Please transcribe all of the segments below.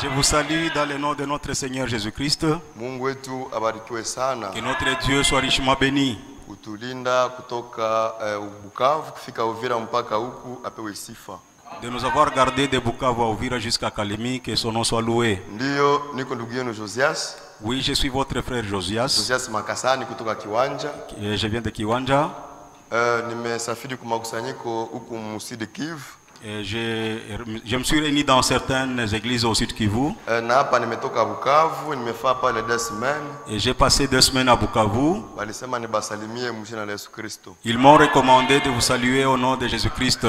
Je vous salue dans le nom de notre Seigneur Jésus-Christ. Que notre Dieu soit richement béni. De nous avoir gardés de Bukavu à Uvira jusqu'à Kalemi, que son nom soit loué. Oui, je suis votre frère Josias. Et je viens de Kiwanja. Et je me suis réuni dans certaines églises au sud Kivu. Et j'ai passé 2 semaines à Bukavu. Ils m'ont recommandé de vous saluer au nom de Jésus-Christ.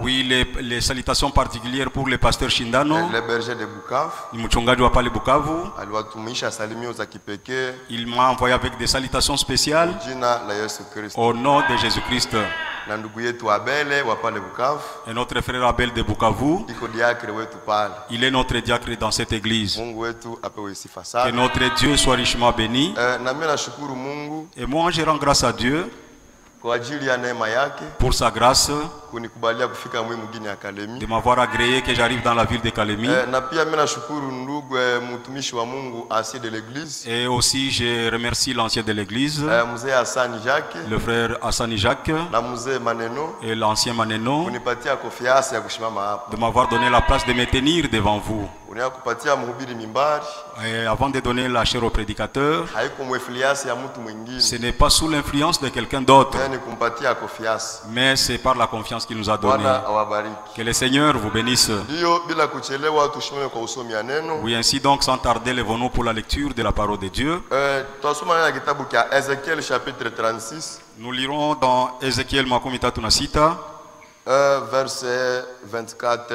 Oui, les salutations particulières pour le pasteur Shindano. Il m'a envoyé avec des salutations spéciales au nom de Jésus-Christ. Et notre frère Abel de Bukavu, il est notre diacre dans cette église. Que notre Dieu soit richement béni. Et moi je rends grâce à Dieu pour sa grâce de m'avoir agréé que j'arrive dans la ville de Kalemi. Et aussi je remercie l'ancien de l'église, le frère Hassani Jacques et l'ancien Maneno, de m'avoir donné la place de me tenir devant vous. Et avant de donner la chair au prédicateur, ce n'est pas sous l'influence de quelqu'un d'autre, mais c'est par la confiance qu'il nous a donnée. Que le Seigneur vous bénisse. Oui, ainsi donc, sans tarder, levons-nous pour la lecture de la parole de Dieu. Nous lirons dans Ézéchiel makumi tatu na sita, verset 24.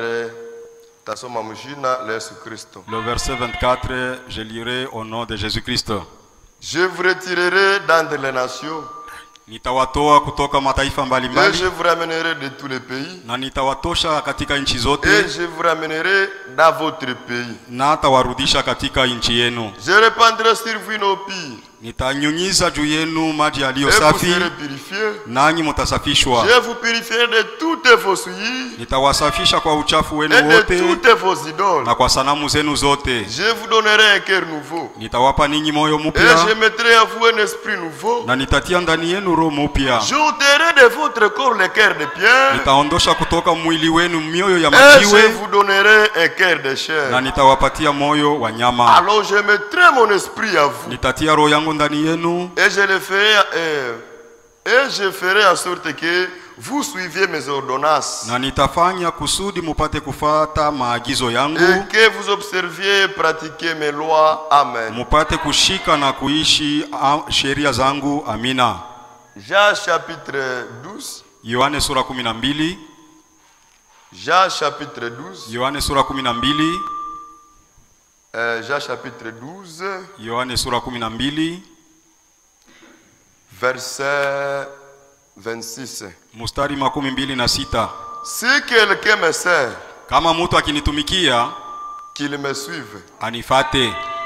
Le verset 24, je lirai au nom de Jésus-Christ. Je vous retirerai d'entre les nations. Nitawatoa kutoka mataifa Et mbalimbali je vous ramènerai de tous les pays. na nitawatosha katika nchi zote Et je vous ramènerai dans votre pays. na tawarudisha katika nchi yenu. Je répandrai sur vous nos pires. Nitanyunyiza juu yenu maji yaliyo Et vous safi, serez purifiés. nanyi mutasafishwa. Je vous purifierai de toutes vos souillures Nitawasafisha kwa uchafu et wenu de wote toutes vos idoles. na kwa sanamu zenu zote. Je vous donnerai un cœur nouveau. Nitawapa ninyi moyo Et je mpya mettrai à vous un esprit nouveau. na nitatia ndani yenu roho mpya. J'ôterai de votre corps le cœur de pierre. Nitaondosha kutoka mwili wenu mioyo ya Et je majiwe vous donnerai un cœur de na chair. nitawapatia moyo wa nyama. Alors je mettrai mon esprit à vous. Nitatia roho yangu ndani yenu Et je ferai en sorte que vous suiviez mes ordonnances. na nitafanya kusudi mupate kufata maagizo yangu, Et que vous observiez et pratiquiez mes lois. Amen. mupate kushika na kuishi sheria zangu. Amina. Jean chapitre 12. Yohane sura 12. Jean chapitre 12. Yohane sura 12. Jean chapitre 12. Yohane sura 12. Verset 26. Mustari 26. Si quelqu'un me sert, Kama mtu akinitumikia, qu'il me suive. anifate,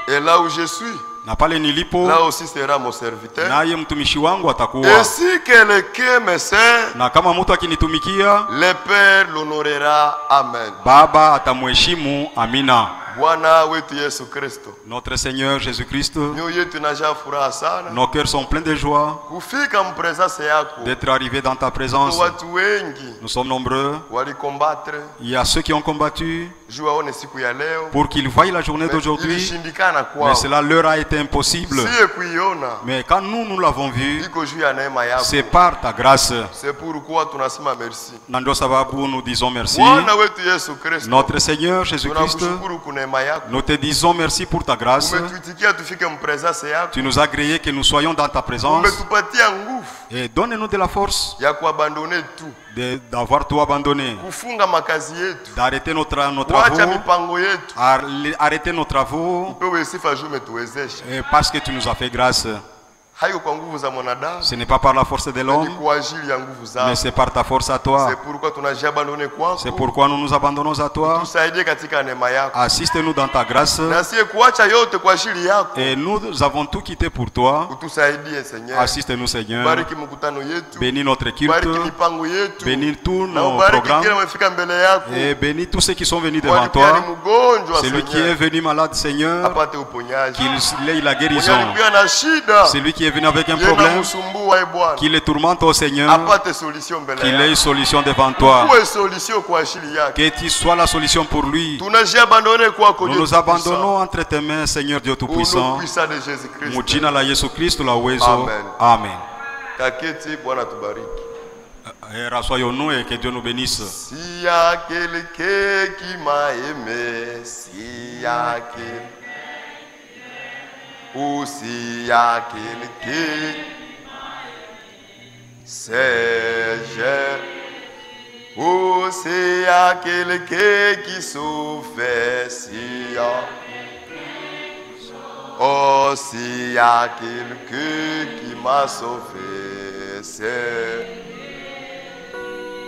Et là où je suis, na pale nilipo là aussi sera mon serviteur. naye mtumishi wangu Et atakuwa. si quelqu'un me sert, Na kama mtu akinitumikia, le Père l'honorera. Amen. Baba atamheshimu. Amina. Bwana wetu Yesu Kristo. Notre Seigneur Jésus-Christ, Mioyo yetu inajaa furaha sana nos cœurs sont pleins de joie kufika mpresence yako. d'être arrivés dans ta présence. Watu wengi Nous sommes nombreux. walikombattre Il y a ceux qui ont combattu juu waone siku ya leo, pour qu'ils voient la journée d'aujourd'hui, ilishindikana mais kwao. cela leur a été impossible. Siye kuiona Mais quand nous l'avons vu, iko juu ya neema yako. c'est par ta grâce. C'est pourquoi tunasema merci. Na ndio sababu nous disons merci. Bwana wetu Yesu Kristo. Notre Seigneur Jésus-Christ, Tunakushukuru kwa neema yako. nous te disons merci pour ta grâce. Umetuitikia tufike mpresence yako. Tu nous as agréé que nous soyons dans ta présence. Umetupatia nguvu Et donne-nous de la force ya kuabandone tout. d'avoir tout abandonné, Kufunga makazi yetu. d'arrêter nos Kuacha travaux, mipango yetu. arrêter nos travaux, Upewe sifa juu umetuwezesha. parce que tu nous as fait grâce. Ce n'est pas par la force de l'homme, mais c'est par ta force à toi. C'est pourquoi nous nous abandonnons à toi. Assiste-nous dans ta grâce. Et nous avons tout quitté pour toi. Assiste-nous, Seigneur. Bénis notre culte. Bénis tous nos programmes. Et bénis tous ceux qui sont venus devant toi. Celui qui est venu malade, Seigneur, qu'il ait la guérison. Celui qui est venu avec un problème, qu'il le tourmente au Seigneur, qu'il ait une solution devant toi, que tu sois la solution pour lui. Nous nous abandonnons entre tes mains, Seigneur Dieu Tout-Puissant. Mujina la Yesu Kristo la uwezo. Amen. Rassoyons-nous et que Dieu nous bénisse. S'il y a quelqu'un qui m'a aimé, s'il y a quelqu'un, ou s'il y a quelqu'un, c'est je. Ou s'il y a quelqu'un qui souffre, s'il y a, oh s'il y a quelqu'un qui m'a sauvé, c'est.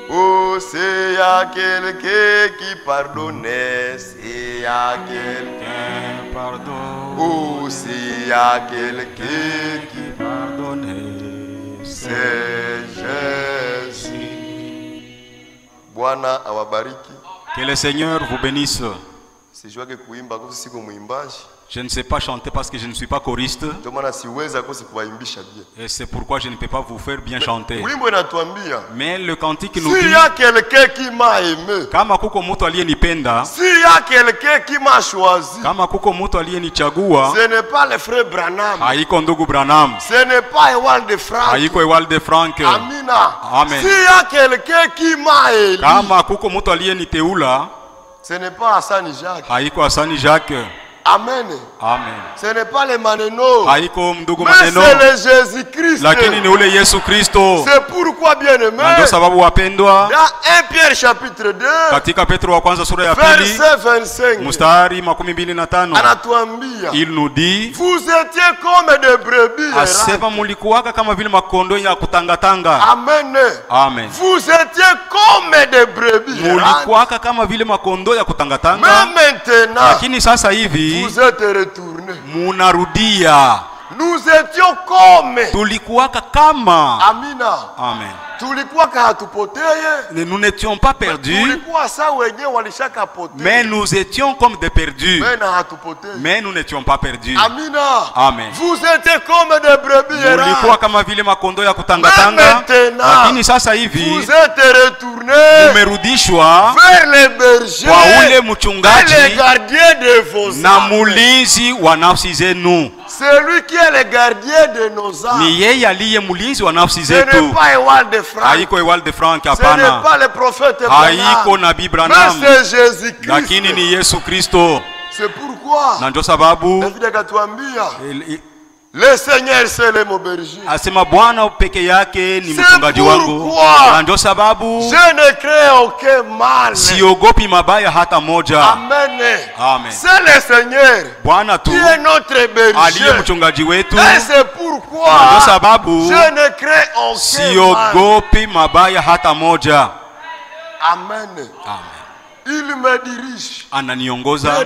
Ou s'il y a quelqu'un qui pardonne, s'il y a quelqu'un pardonne. Ou s'il y a quelqu'un qui pardonne, c'est Jésus. Bwana awabariki. Que le Seigneur vous bénisse. Sijua ke kuimba kwa siko muimbaji. Je ne sais pas chanter parce que je ne suis pas choriste. Et c'est pourquoi je ne peux pas vous faire bien chanter. Mais le cantique nous dit, s'il y a quelqu'un qui m'a aimé, kama kuko mtu aliyenipenda, s'il y a quelqu'un qui m'a choisi, kama kuko mtu aliyenichagua, ce n'est pas le frère Branham, haiko ndugu Branham, ce n'est pas Ewald de Frank, haiko Ewald de Frank. Amina. Amen. S'il y a quelqu'un qui m'a élu, kama kuko mtu aliyeniteula, ce n'est pas Hassan Jacques, haiko Hassan Jacques. Amen. Amen. Ce n'est pas le Maneno, mais c'est le Jésus-Christ. C'est pourquoi, bien-aimé, dans 1 Pierre chapitre 2, verset 25, il nous dit, vous étiez comme des brebis errantes. Amen. Amen. Vous étiez comme des brebis errantes. Mais maintenant, vous êtes retournés. Munarudia. Nous étions comme. Tulikuwaka kama. Amina. Amen. Nous n'étions pas perdus, mais nous étions comme des perdus. Mais nous n'étions pas perdus. Amina. Amen. Vous étiez comme des brebis errantes. Vous êtes retournés vers les bergers et les gardiens de vos âmes. Celui qui est le gardien de nos âmes. Ce n'est pas Ewald de Frank. Ce n'est pas le prophète Branham. Mais c'est Jésus-Christ. C'est pourquoi David akatuambia, le Seigneur c'est le mon berger. Asema Bwana peke yake ni mchungaji wangu. Na ndio sababu je ne crains aucun mal. Siogopi mabaya hata moja. Amen. Amen. C'est le Seigneur Bwana tu qui est notre berger. Aliye mchungaji wetu. Et c'est pourquoi na ndio sababu je ne crains aucun mal. Siogopi mabaya hata moja. Amen. Amen. Il me dirige ananiongoza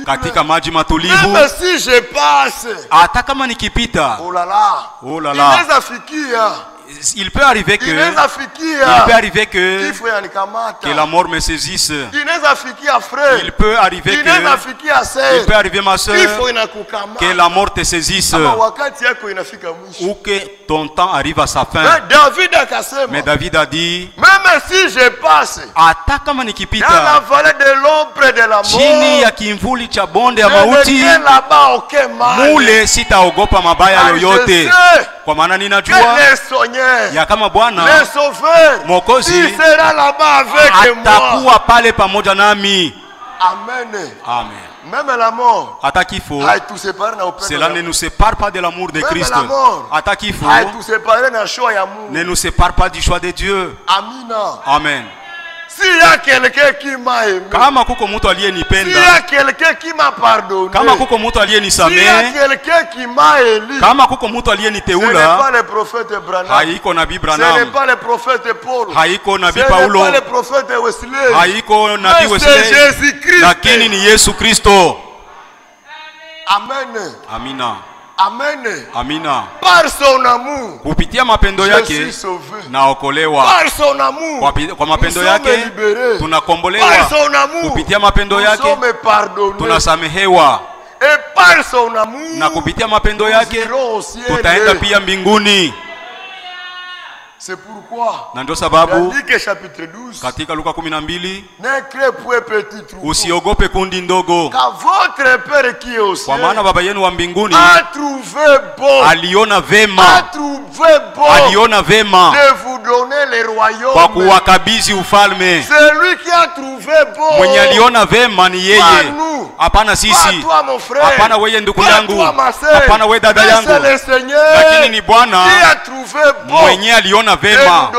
katika maji matulivu. Même si je passe, hata kama nikipita, oh là là, il peut arriver que la mort me saisisse. Il peut arriver ma soeur, que la mort te saisisse, ou que ton temps arrive à sa fin. Mais David a dit, même si je passe hata kama nikipita dans la vallée de l'ombre de la mort, chini ya kimvuli cha bonde ya mauti, mule sitaogopa mabaya yoyote, kwa maana ninajua ya kama Bwana Mwokozi atakuwa pale pamoja nami. Amen. Amen. Même la mort, hata kifo, cela ne nous sépare pas de l'amour de Christ. Hata kifo, ne nous sépare pas du choix de Dieu. Amina. S'il y a quelqu'un qui m'a aimé, kama kuko mtu aliyenipenda, s'il y a quelqu'un qui m'a pardonné, kama kuko mtu aliyenisamehe, s'il y a quelqu'un qui m'a élu, kama kuko mtu aliyeniteula, ce n'est pas le prophète Branham, haiko nabii Branham, ce n'est pas le prophète Paul, haiko nabii ce Paulo, n'est pas le prophète Wesley, haiko nabii Wesley, lakini ni Yesu Kristo. Amen. Amina. Amen. Amina. Par son amour, kupitia mapendo yake naokolewa. Par son amour, kwa mapendo yake tunakombolewa. Par son amour, kupitia mapendo yake tunasamehewa. Et par son amour, na kupitia mapendo yake tutaenda pia mbinguni. C'est pourquoi na ndio sababu chapitre 12, katika Luka 12, ne crée point petit troupeau, usiogope kundi ndogo, car votre Père qui est au ciel, kwa maana baba yenu wa mbinguni a trouvé bon, aliona vema, a trouvé bon, aliona vema de vous donner le royaume, kwa kuwakabidhi ufalme. Celui qui a trouvé bon, mwenye aliona vema ni yeye, hapana sisi, hapana wewe ndugu yangu, hapana wewe dada yangu, lakini ni Bwana mwenye aliona vema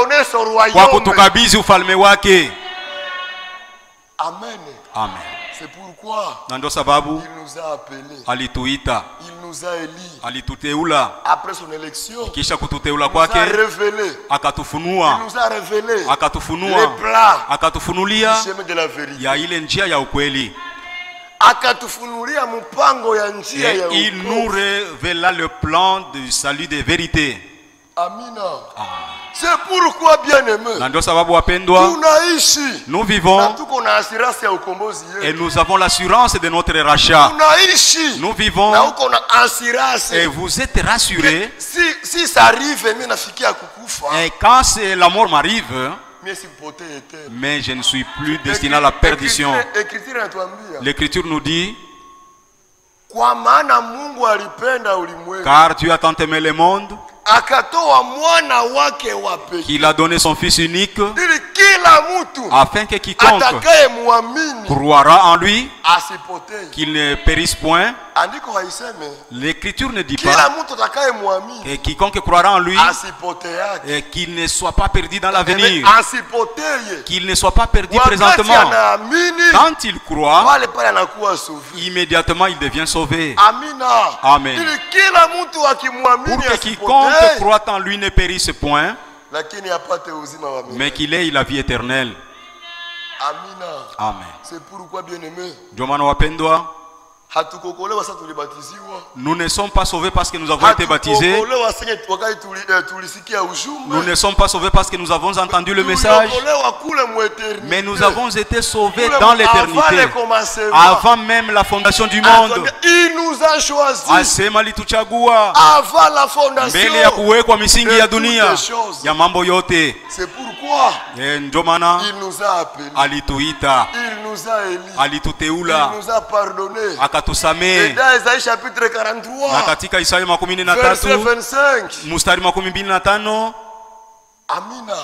kwa kutukabidhi ufalme wake. Amen. Amen. C'est pourquoi na ndio sababu il nous a appelés, alituita, il nous a élis, alituteula. Après son élection, kisha kututeula kwake akatufunua, il nous a révélé, akatufunua, akatufunulia ya ile njia ya ukweli, akatufunulia mpango ya njia ya ukweli. Il nous révéla le plan du salut de vérité. Amina. Amen. C'est pourquoi bien-aimés, na ndio sababu wapendwa, tunaishi, nous vivons, tuko na assurance ya ukombozi yetu, et nous avons l'assurance de notre rachat. Tunaishi, nous vivons, na uko na assurance, et vous êtes rassurés. Si ça arrive, mimi nafikia kukufa, et quand la mort m'arrive, mais je ne suis plus destiné à la perdition. L'Écriture nous dit, car Dieu a tant aimé le monde qu'il a donné son Fils unique, afin que quiconque croira en lui, qu'il ne périsse point. L'Écriture ne dit pas que quiconque croira en lui, et qu'il ne soit pas perdu dans l'avenir, qu'il ne soit pas perdu présentement. Quand il croit, immédiatement il devient sauvé. Amen. Pour que quiconque croit en lui ne périsse point, mais qu'il ait la vie éternelle. Amen. C'est pourquoi, bien-aimé, nous ne sommes pas sauvés parce que nous avons été baptisés. Nous ne sommes pas sauvés parce que nous avons entendu le message, mais nous avons été sauvés dans l'éternité, avant même la fondation du monde. Il nous a choisis avant la fondation ya mambo yote. C'est pourquoi il nous a appelés, alituita, il nous a élis, alituteula, il nous a pardonné. Akatusamehe. Dans Isaïe chapitre 43, na katika Isaya 13 verset 25, mstari 25. Amina.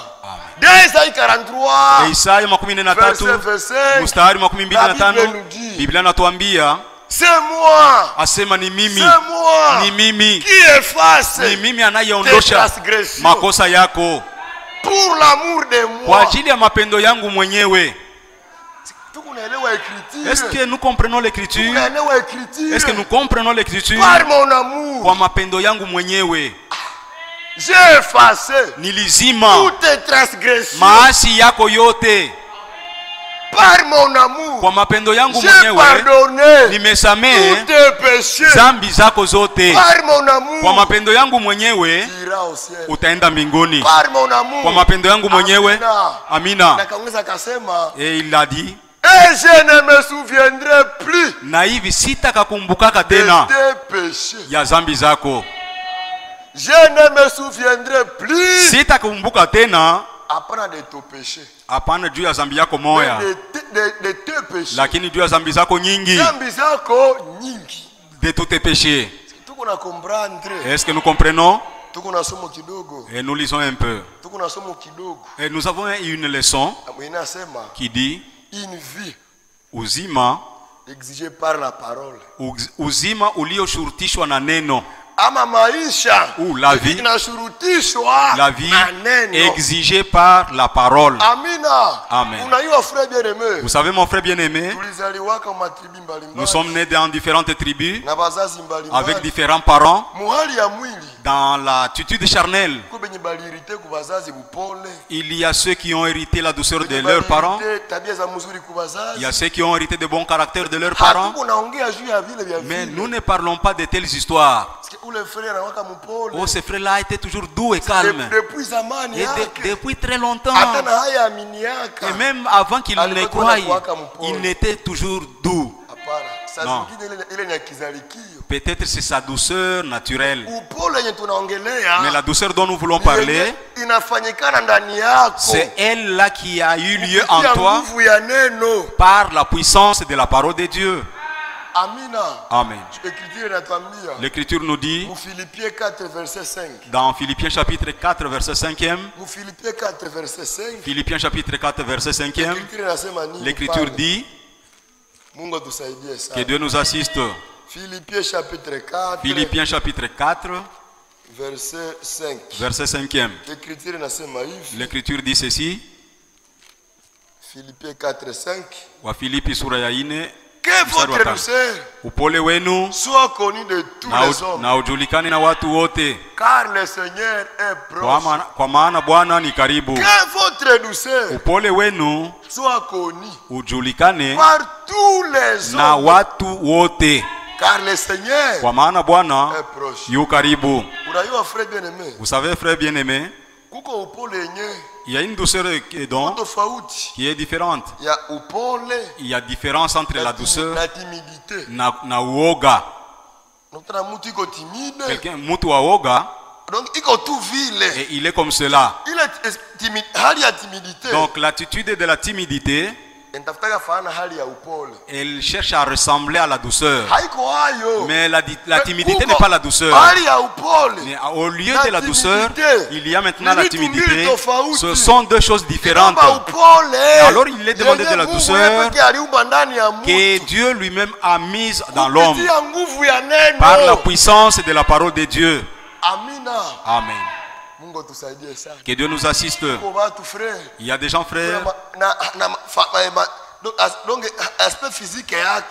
Dans Isaïe 43, Isaya 13 mstari 25, Biblia inatuambia, c'est moi, asema ni mimi, c'est moi, ni mimi, qui efface, ni mimi anayeondosha makosa yako, pour l'amour de moi, kwa ajili ya mapendo yangu mwenyewe. Est-ce que nous comprenons l'écriture? Est-ce que nous comprenons l'écriture? Par mon amour, kwa mapendo yangu mwenyewe, j'ai effacé nilizima toutes transgressions, maasi yako yote. Par mon amour, kwa mapendo yangu mwenyewe nimesamehe dhambi zako zote. Par mon amour, kwa mapendo yangu mwenyewe utaenda mbinguni. Par mon amour, kwa mapendo yangu mwenyewe. Amina. Et il a dit, et je ne me souviendrai plus, na hivi sitakakumbukaka tena ya dhambi zako. Je ne me souviendrai plus, sitakumbuka tena hapana juu ya dhambi yako moya, lakini juu ya dhambi zako nyingi, de tous tes péchés. Est-ce que nous comprenons? Et nous lisons un peu. Et nous avons une leçon qui dit, une vie uzima exigé par la parole, uzima ulioshurutishwa na neno, ou la vie exigée par la parole. Amen. Vous savez, mon frère bien-aimé, nous sommes nés dans différentes tribus avec différents parents. Dans l'attitude charnelle, il y a ceux qui ont hérité la douceur de leurs parents. Il y a ceux qui ont hérité de bons caractères de leurs parents. Mais nous ne parlons pas de telles histoires. Oh, ce frère-là était toujours doux et calme. Et depuis très longtemps. Et même avant qu'il ne croie, il était toujours doux. Non. Peut-être c'est sa douceur naturelle. Mais la douceur dont nous voulons parler, c'est elle-là qui a eu lieu en toi par la puissance de la parole de Dieu. Amen. L'Écriture nous dit dans Philippiens chapitre 4 verset 5e, Philippiens chapitre 4 verset 5e, l'Écriture dit, que Dieu nous assiste. Philippiens chapitre 4 verset 5. Verset 5e. L'Écriture dit ceci. Philippiens 4 5. Wa Philippi sura ya 4. Que votre douceur soit connu de tous les hommes. Na ujulikane na watu wote. Car le Seigneur est proche. Kwa maana Bwana ni karibu. Que votre douceur upole wenu soit connu ujulikane par tous les hommes. Na watu wote. Car le Seigneur kwa maana Bwana est proche. Yu karibu. Vous savez, frère bien-aimé, il y a une douceur qui est différente. Il y a différence entre la douceur na uoga. Quelqu'un mutu wa oga, et il est comme cela. Donc l'attitude de la timidité, elle cherche à ressembler à la douceur. Mais la timidité n'est pas la douceur. Mais au lieu de la douceur, il y a maintenant la timidité. Ce sont deux choses différentes. Alors il est demandé de la douceur que Dieu lui-même a mise dans l'homme par la puissance de la parole de Dieu. Amen. Que Dieu nous assiste. Il y a des gens, frères.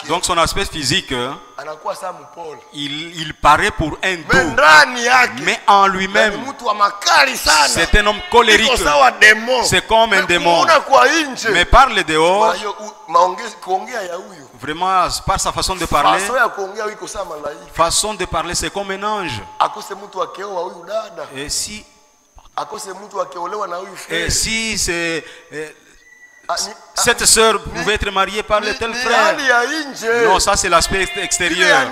Donc son aspect physique, il paraît pour un doux, mais en lui-même c'est un homme colérique. C'est comme un démon. Mais par le dehors, vraiment par sa façon de parler, c'est comme un ange. Et si c'est cette sœur pouvait être mariée par le tel frère. Non, ça c'est l'aspect extérieur.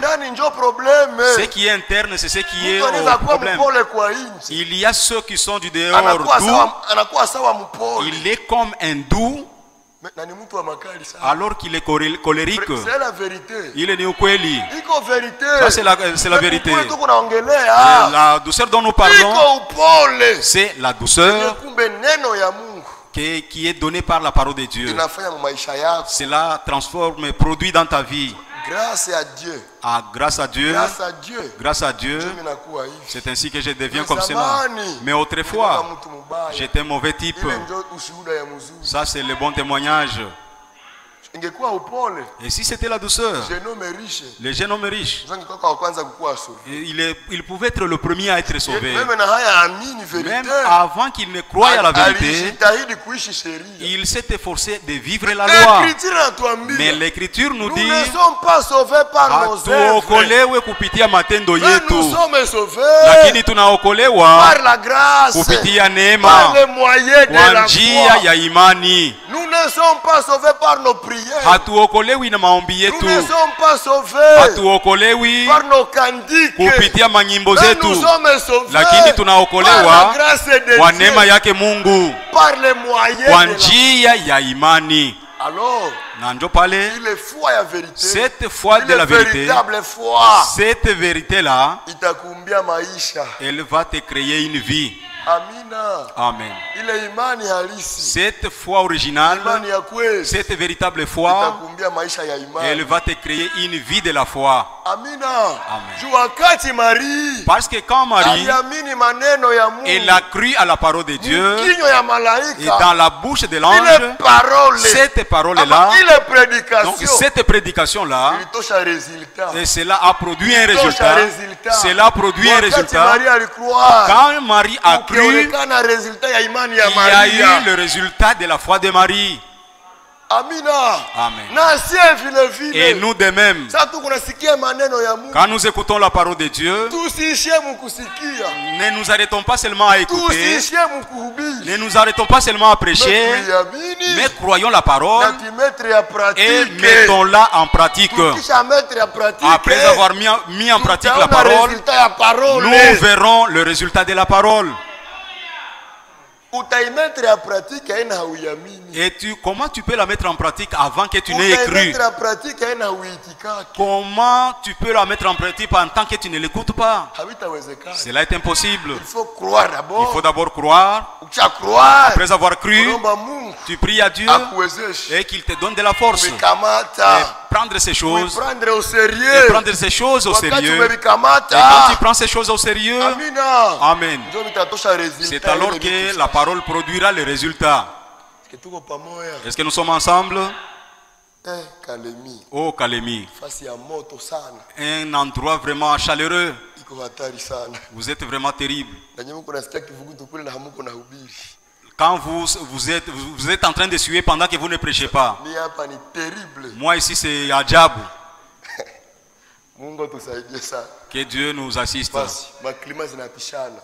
Ce qui est interne, c'est ce qui est au problème. Il y a ceux qui sont du dehors doux. Il est comme un doux, alors qu'il est colérique. C'est la vérité. Il est ukweli. Ça c'est la vérité. La douceur dont nous parlons, c'est la douceur qui est donnée par la parole de Dieu. Cela transforme et produit dans ta vie. Grâce à Dieu. Ah, grâce à Dieu. Grâce à Dieu. C'est ainsi que je deviens comme cela. Mais autrefois, j'étais un mauvais type. Ça, c'est le bon témoignage. Et si c'était la douceur, les jeunes hommes riches, il pouvait être le premier à être sauvé. Même avant qu'il ne croie à la vérité, il s'est efforcé de vivre la loi. Mais l'Écriture nous dit, nous ne sommes pas sauvés par nos œuvres, mais nous sommes sauvés par la grâce, par les moyens de la foi. Nous ne sommes pas sauvés par nos prières. Hatuokolewi na maombi yetu. Nous ne sommes pas sauvés hatuokolewi par nos candiques, kupitia manyimbo zetu, nous sommes sauvés lakini tunaokolewa kwa neema yake Mungu, par les moyens kwa njia ya imani. Alors, cette foi de la vérité, cette vérité-là, elle va te créer une vie. Amen. Cette foi originale, cette véritable foi, elle va te créer une vie de la foi. Amen. Parce que quand Marie, elle a cru à la parole de Dieu, et dans la bouche de l'ange, cette parole-là, donc cette prédication-là, et cela a produit un résultat. Cela a produit un résultat. Quand Marie a cru, il y a eu le résultat de la foi de Marie. Amen. Et nous de même, quand nous écoutons la parole de Dieu, ne nous arrêtons pas seulement à écouter, ne nous arrêtons pas seulement à prêcher, mais croyons la parole et mettons-la en pratique. Après avoir mis en pratique la parole, nous verrons le résultat de la parole. Et comment tu peux la mettre en pratique avant que tu n'aies cru? Comment tu peux la mettre en pratique en tant que tu ne l'écoutes pas? Cela est impossible. Il faut d'abord croire. Après avoir cru, tu pries à Dieu et qu'il te donne de la force. Et prendre ces choses. Et prendre ces choses au sérieux. Et quand tu prends ces choses au sérieux, Amen. C'est alors que la parole produira les résultats. Est-ce que nous sommes ensemble? Oh Kalemi, un endroit vraiment chaleureux. Vous êtes vraiment terrible. Quand vous êtes en train de suer pendant que vous ne prêchez pas. Moi ici c'est Adjab. Que Dieu nous assiste.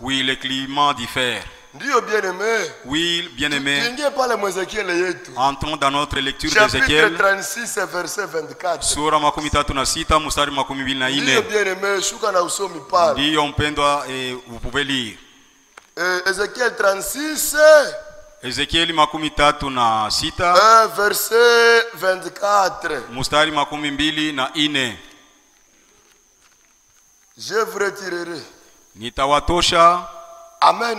Oui, les climats diffèrent. Oui, bien-aimé. Entrons dans notre lecture d'Ézéchiel. Sura makumi tatu na sita mstari makumi mbili na nne. Ndiyo mpendwa, vous pouvez lire. Ézéchiel 36. Ézéchiel makumi tatu na sita. Verset 24. Mstari makumi mbili na nne. Je vous retirerai. Nitawatosha. Amen.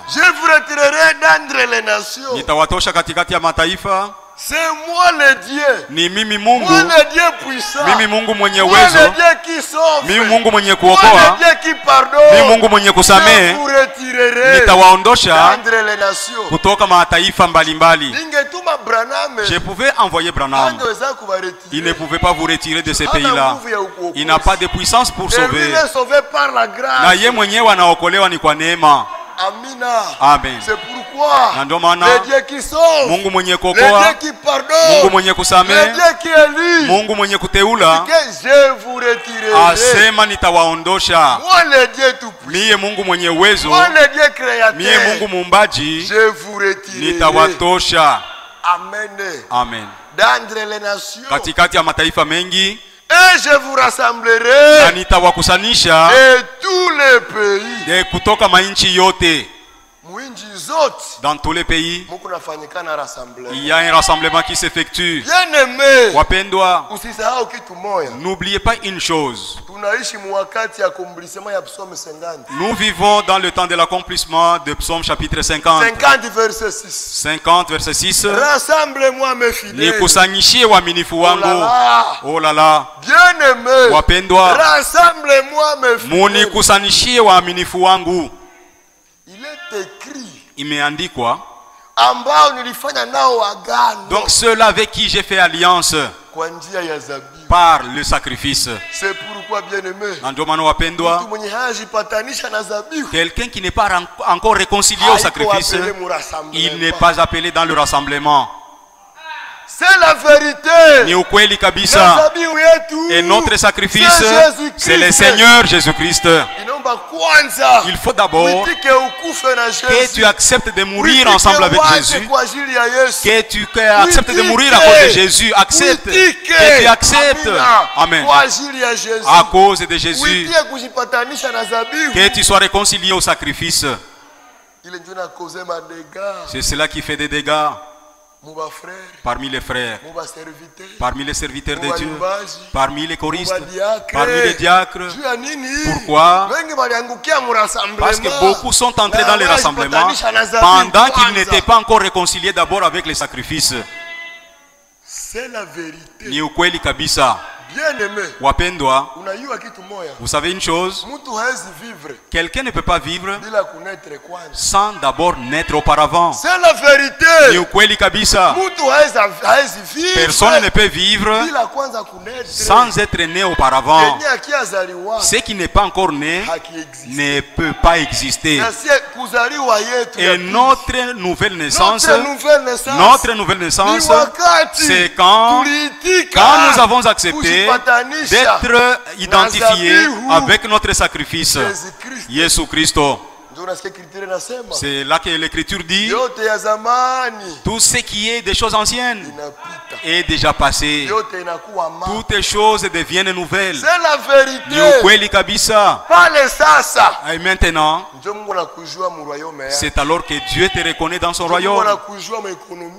Je vous retirerai d'entre les nations. Nitawatosha katikati ya mataifa. C'est moi le Dieu. Ni mimi Mungu. Moi le Dieu puissant. Mimi Mungu mwenye uwezo. Moi le Dieu qui sauve. Mimi Mungu mwenye kuokoa. Moi le Dieu qui pardonne. Mimi Mungu mwenye kusamehe. Je vous retirerai. Nitawaondosha d'entre les nations. kutoka mataifa mbalimbali. Ningetuma Branham. Je pouvais envoyer Branham. Il ne pouvait pas vous retirer de ces pays-là. Il n'a pas de puissance pour sauver. Il est sauvé par la grâce. Na yeye mwenyewe anaokolewa ni kwa neema. Amina. Amen. C'est pourquoi le Dieu qui sauve, Mungu mwenye le kuokoa, Dieu qui pardonne, Mungu mwenye kusamehe, le Dieu qui élit, Mungu mwenye kuteula, que je vous retirerai. Asema nitawaondosha. Moi le Dieu tout puissant, Miye Mungu mwenye uwezo, moi le Dieu créateur, miye Mungu muumbaji, je vous retirerai. Nitawatosha. Amen. Amen. D'entre les nations, katikati ya mataifa mengi, et je vous rassemblerai, na nitawakusanisha de tous les pays, de kutoka mainchi yote. Dans tous les pays, il y a un rassemblement qui s'effectue. Bien-aimé, wapendwa, n'oubliez pas une chose. Nous vivons dans le temps de l'accomplissement de Psaume chapitre 50. 50 verset 6. Rassemble-moi mes fidèles. Nikusanyishie waaminifu wangu. Oh là là. Bien-aimé, wapendwa, rassemble-moi mes fidèles. Munikusanyishie waaminifu wangu. Il est écrit, imeandikwa, ambao nilifanya nao agano. Donc ceux-là avec qui j'ai fait alliance kwa njia ya zabihu, par le sacrifice. C'est pourquoi, bien-aimé, ndio maana wapendwa, mtu mwenye hajipatanisha na zabihu, quelqu'un qui n'est pas encore réconcilié au sacrifice, il n'est pas appelé dans le rassemblement. C'est la vérité. Ni ukweli kabisa. Et notre sacrifice, c'est le Seigneur Jésus-Christ. Il faut d'abord que tu acceptes de mourir ensemble avec Jésus. Que tu acceptes de mourir à cause de Jésus. Accepte. Que tu acceptes. Amen. À cause de Jésus. Que tu sois réconcilié au sacrifice. C'est cela qui fait des dégâts. parmi les frères, parmi les serviteurs de Dieu, parmi les choristes, parmi les diacres. Pourquoi? Parce que beaucoup sont entrés dans les rassemblements pendant qu'ils n'étaient pas encore réconciliés d'abord avec les sacrifices. C'est la vérité. Ni ukweli kabisa. Bien-aimé, wapendwa, vous savez une chose, quelqu'un ne peut pas vivre sans d'abord naître auparavant. C'est la vérité. Ni ukweli kabisa. Personne ne peut vivre sans être né auparavant. Ce qui n'est pas encore né ne peut pas exister. Et notre nouvelle naissance, c'est quand nous avons accepté d'être identifiés avec notre sacrifice, Jésus Christ. C'est là que l'écriture dit tout ce qui est des choses anciennes est déjà passé. Toutes les choses deviennent nouvelles. C'est la vérité. Et maintenant, c'est alors que Dieu te reconnaît dans son royaume.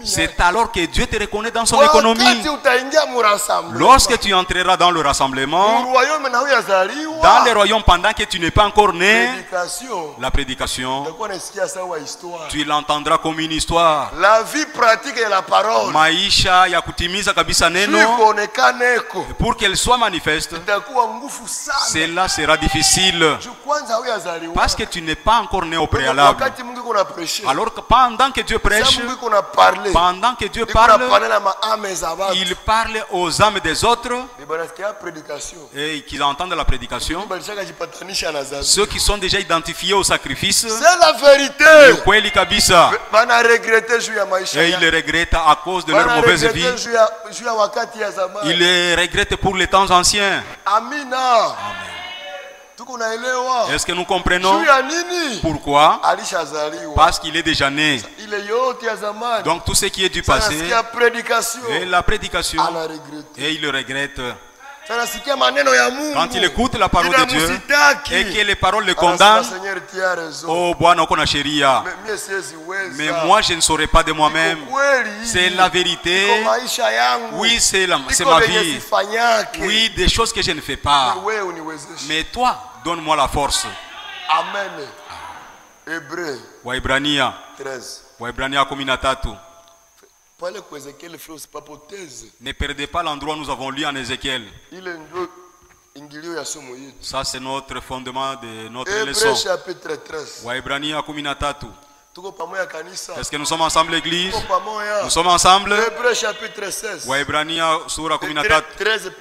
C'est alors que Dieu te reconnaît dans son économie. Lorsque tu entreras dans le rassemblement, dans le royaume pendant que tu n'es pas encore né, la prédication, tu l'entendras comme une histoire. La vie pratique de la parole, maisha ya kutimiza kabisa neno, pour qu'elle soit manifeste, cela sera difficile parce que tu n'es pas encore né au préalable. Alors que pendant que Dieu prêche, pendant que Dieu parle, il parle aux âmes des autres et qu'ils entendent la prédication. Ceux qui sont déjà identifiés au sacrifice, c'est la vérité. Et ils le regrettent à cause de leur mauvaise vie. Ils le regrettent pour les temps anciens. Amen. Est-ce que nous comprenons pourquoi? Parce qu'il est déjà né. Donc tout ce qui est du passé et la prédication, et il le regrette. Quand il écoute la parole de Dieu et que les paroles le condamnent, oh Bwana uko na sheria, mais moi je ne saurais pas de moi-même. C'est la vérité. Oui, c'est ma vie. Oui, des choses que je ne fais pas. Mais toi, donne-moi la force. Amen. Hébreu. Waibrania 13. Ne perdez pas l'endroit où nous avons lu en Ézéchiel. Ça c'est notre fondement de notre leçon. Waibrania 13. Est-ce que nous sommes ensemble l'église? Nous sommes ensemble. Waibrania sura 13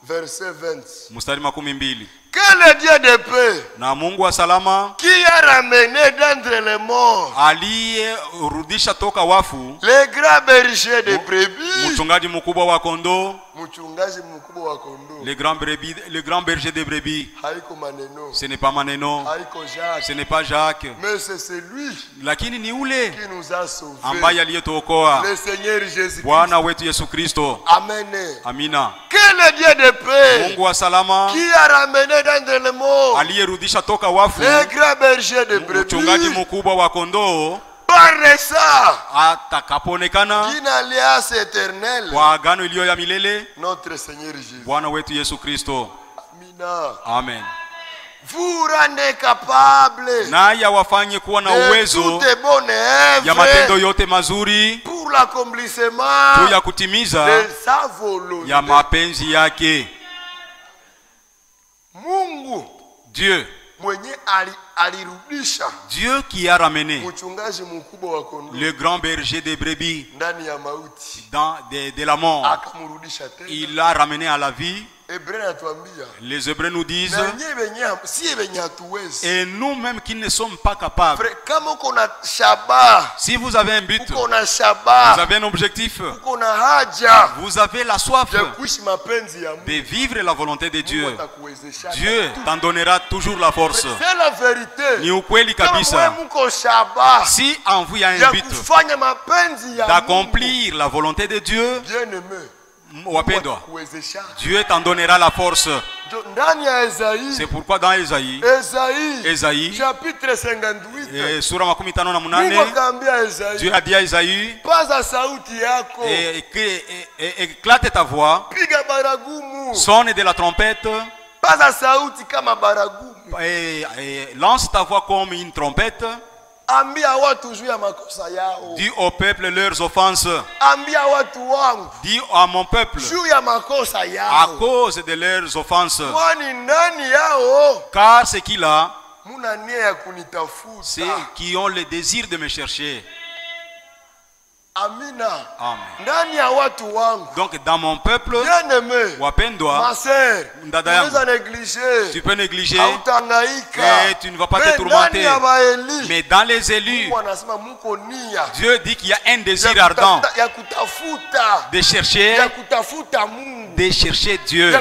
verset 20. Mustari makumi mbili. Que le Dieu de paix, na Mungu wa salama, qui a ramené d'entre les morts, aliyerudisha toka wafu, le grand berger de brebis, mchungaji mkubwa wa kondoo, le grand berger de brebis. Ce n'est pas maneno, ce n'est pas Jacques, mais c'est celui lakini ni ule qui nous a sauvés, ambaye aliyetuokoa, le Seigneur Jésus. Bwana wetu Yesu Kristo. Amen. Amina. Que le Dieu de paix, Mungu wa salama, qui a ramené d'entre les morts, aliyerudisha toka wafu, le grand berger de brebis, mchungaji mkubwa wa kondoo, par ça, atakapoonekana d'une alliance éternelle, kwa agano iliyo ya milele, notre Seigneur Jésus, Bwana wetu Yesu Kristo. Amina. Amen. Vous rendez capable, naye awafanye kuwa na uwezo ya matendo yote mazuri pour l'accomplissement tu ya kutimiza de sa volonté. Ya mapenzi yake. Mungu, Dieu, mwenye alirudisha, Dieu qui a ramené mchungaji mkubwa wa kondoo, le grand berger des brebis, ndani ya mauti, de la mort, akamrudisha tena, il l'a ramené à la vie. Les Hébreux nous disent, et nous-mêmes qui ne sommes pas capables, si vous avez un but, vous avez un objectif, vous avez la soif de vivre la volonté de Dieu, Dieu t'en donnera toujours la force. C'est la vérité. Ni ukweli kabisa. Si en vous il y a un but d'accomplir la volonté de Dieu, wapendwa, Dieu t'en donnera la force. C'est pourquoi dans Esaïe chapitre 58 sura 58 Dieu a dit à Esaïe, éclate ta voix, sonne de la trompette, lance ta voix comme une trompette. Dis au peuple leurs offenses. Dis à mon peuple à cause de leurs offenses. Car c'est qu'il a, c'est qui ont le désir de me chercher. Amina. Amen. Donc dans mon peuple, wapendwa, tu peux négliger et tu ne vas pas te tourmenter. Mais dans les élus, Dieu dit qu'il y a un désir ardent de chercher Dieu,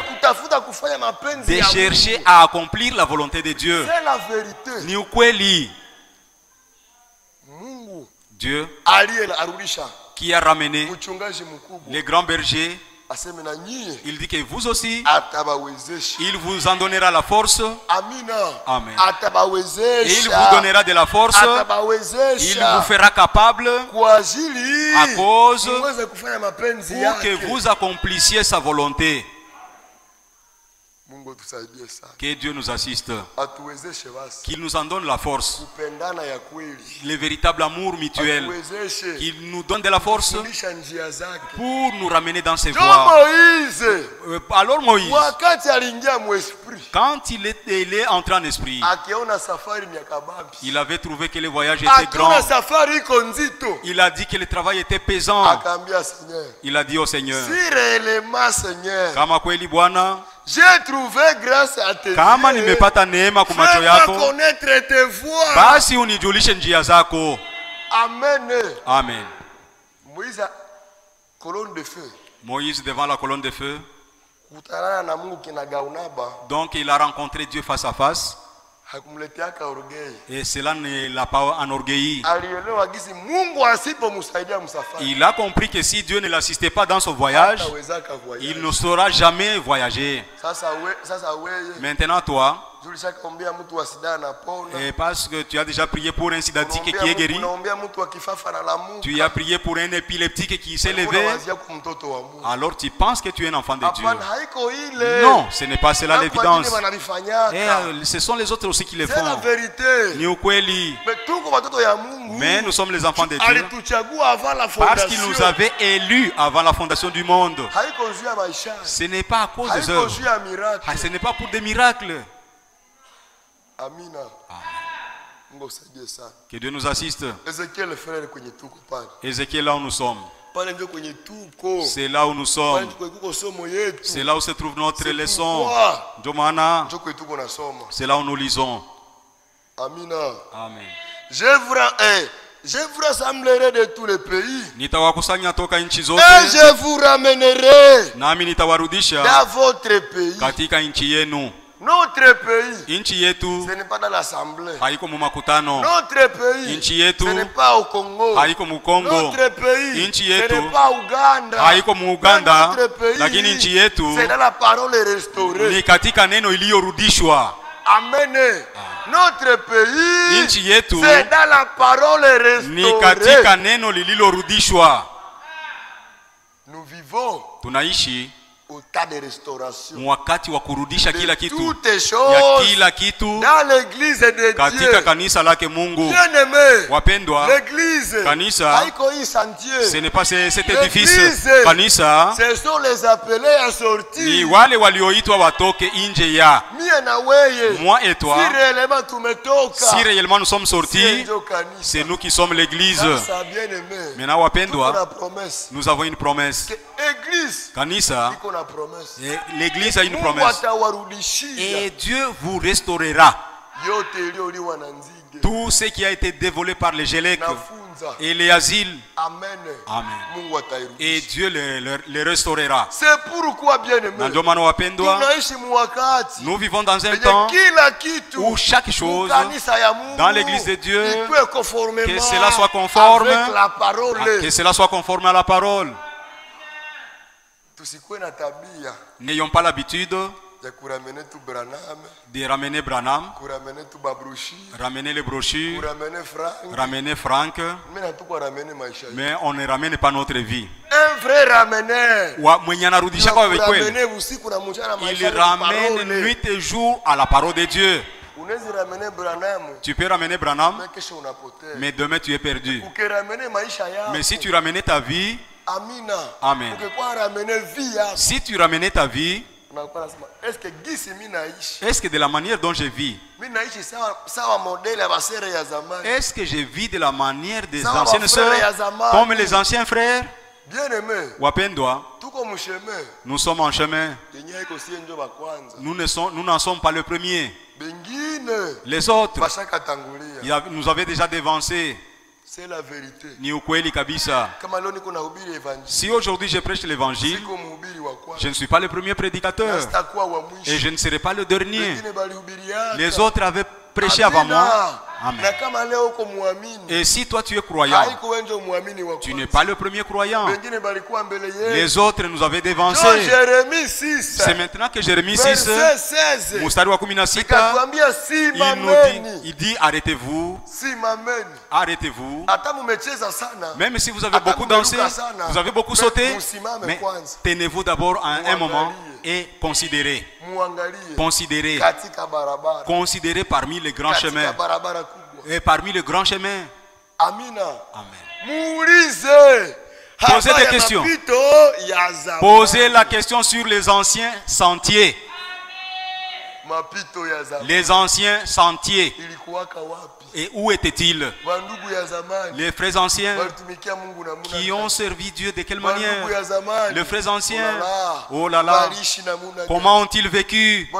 de chercher à accomplir la volonté de Dieu. C'est la vérité. Ni ukweli. Dieu qui a ramené les grands bergers, il dit que vous aussi, il vous en donnera la force. Amen. Et il vous donnera de la force. Il vous fera capable à cause pour que vous accomplissiez sa volonté. Que Dieu nous assiste, qu'il nous en donne la force, le véritable amour mutuel, qu'il nous donne de la force pour nous ramener dans ses voies. Alors Moïse, quand il est entré en esprit, il avait trouvé que le voyage était grand. Il a dit que le travail était pesant. Il a dit au Seigneur, kama kweli Bwana, j'ai trouvé grâce à tes kama nimepata neema kwa macho yako, connaître tes voies. Basi unijulishe njia zako. Amen. Amen. Moïse, colonne de feu. Moïse devant la colonne de feu. Donc il a rencontré Dieu face à face. Et cela ne l'a pas enorgueilli. Il a compris que si Dieu ne l'assistait pas dans son voyage, il ne saura jamais voyager. Maintenant toi, et parce que tu as déjà prié pour un sidatique qui est guéri, tu as prié pour un épileptique qui s'est levé, alors tu penses que tu es un enfant de Dieu. Non, ce n'est pas cela l'évidence. Et ce sont les autres aussi qui le font. Mais nous sommes les enfants de Dieu parce qu'il nous avait élus avant la fondation du monde. Ce n'est pas à cause des œuvres. Ce n'est pas pour des miracles. Amina. Amen. Que Dieu nous assiste. Ézéchiel, là où nous sommes. C'est là où nous sommes. C'est là où se trouve notre leçon. C'est là où nous lisons. Amina. Amen. Je vous rassemblerai de tous les pays. Et je vous ramènerai dans votre pays. Notre pays, ce n'est pas dans l'assemblée. Notre pays, ce n'est pas au Congo. Notre pays, ce n'est pas au Ouganda. Notre pays, c'est dans la parole restaurée. Amen. Notre pays, c'est dans la parole restaurée. Nous vivons au tas de restauration wakati wa kurudisha kila kitu ya kila kitu dans l'église de Dieu, katika kanisa lake Mungu. Wapendwa, l'église kanisa haiko hii sentier, ce n'est pas cet édifice. Kanisa ce sont les appelés à sortir, ni wale walioitwa watoke nje ya mie na weye, moi et toi. Si réellement tumetoka, si réellement nous sommes sortis, c'est nous qui sommes l'église. Maintenant wapendwa, nous avons une promesse. Église, kanisa, l'église a une promesse. Et Dieu vous restaurera tout ce qui a été dévolé par les Gélèques et les asiles. Amen. Amen. Et Dieu les restaurera. C'est pourquoi, bien aimé, nous vivons dans un temps où chaque chose dans l'église de Dieu, que cela soit conforme, que cela soit conforme à la parole. N'ayons pas l'habitude de ramener Branham, ramener les brochures, ramener Franck, mais on ne ramène pas notre vie. Un vrai rameneur, il ramène nuit et jour à la parole de Dieu. Tu peux ramener Branham, mais demain tu es perdu. Mais si tu ramenais ta vie, amen. Si tu ramenais ta vie, est-ce que de la manière dont je vis, est-ce que je vis de la manière des anciennes sœurs, comme les anciens frères? Wapendwa, nous sommes en chemin. Nous n'en sommes pas le premier. Les autres, nous avaient déjà dévancé. C'est la vérité. Ni ukweli kabisa. Si aujourd'hui je prêche l'évangile, je ne suis pas le premier prédicateur et je ne serai pas le dernier. Les autres avaient prêché avant moi. Amen. Et si toi tu es croyant, tu n'es pas le premier croyant. Les autres nous avaient dévancé. C'est maintenant que Jérémie 6, Mustari wa 16, il dit arrêtez-vous. Arrêtez-vous. Même si vous avez beaucoup dansé, vous avez beaucoup sauté, mais tenez-vous d'abord à un moment et considérez. Considérez parmi les grands chemins. Et parmi les grands chemins. Amen. Posez des questions. Posez la question sur les anciens sentiers. Les anciens sentiers. Et où étaient-ils? Les frères anciens qui ont servi Dieu de quelle manière? Les frères anciens, oh là là, comment ont-ils vécu?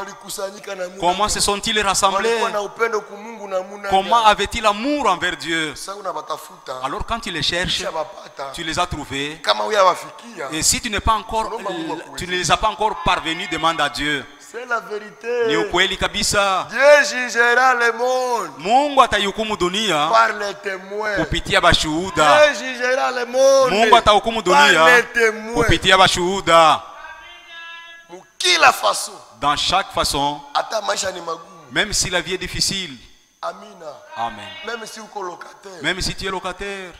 Comment se sont-ils rassemblés? Comment avaient-ils amour envers Dieu? Alors quand tu les cherches, tu les as trouvés. Et si tu ne les as pas encore parvenus, demande à Dieu. C'est la vérité. Ni ukweli kabisa. Dieu jugera le monde. Mungu atahukumu dunia par les témoins. Kupitia bashuhuda. Dieu jugera le monde. Mungu atahukumu dunia kupitia bashuhuda. Kila façon. Dans chaque façon. Ata maisha ni magumu. Même si la vie est difficile. Amina. Amen. Même si uko locataire. Même si tu es locataire.